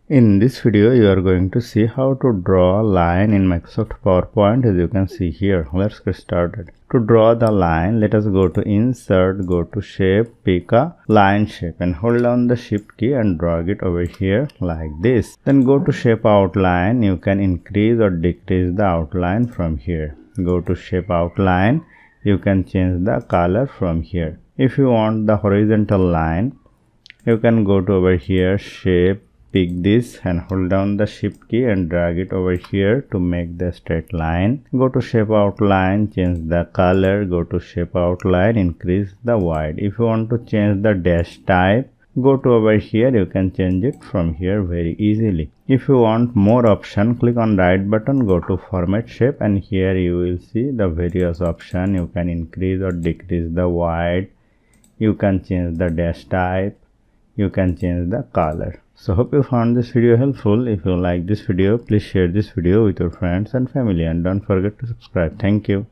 In this video, you are going to see how to draw a line in Microsoft PowerPoint, as you can see here. Let's get started. To draw the line, let us go to Insert, go to Shape, pick a line shape and hold down the Shift key and drag it over here like this. Then go to Shape Outline. You can increase or decrease the outline from here. Go to Shape Outline. You can change the color from here. If you want the horizontal line, you can go to over here, Shape, pick this and hold down the Shift key and drag it over here to make the straight line. Go to Shape Outline, change the color, go to Shape Outline, increase the width. If you want to change the dash type, go to over here, you can change it from here very easily. If you want more option, click on right button, go to Format Shape, and here you will see the various option. You can increase or decrease the width, you can change the dash type, you can change the color. So hope you found this video helpful. If you like this video, please share this video with your friends and family and don't forget to subscribe. Thank you.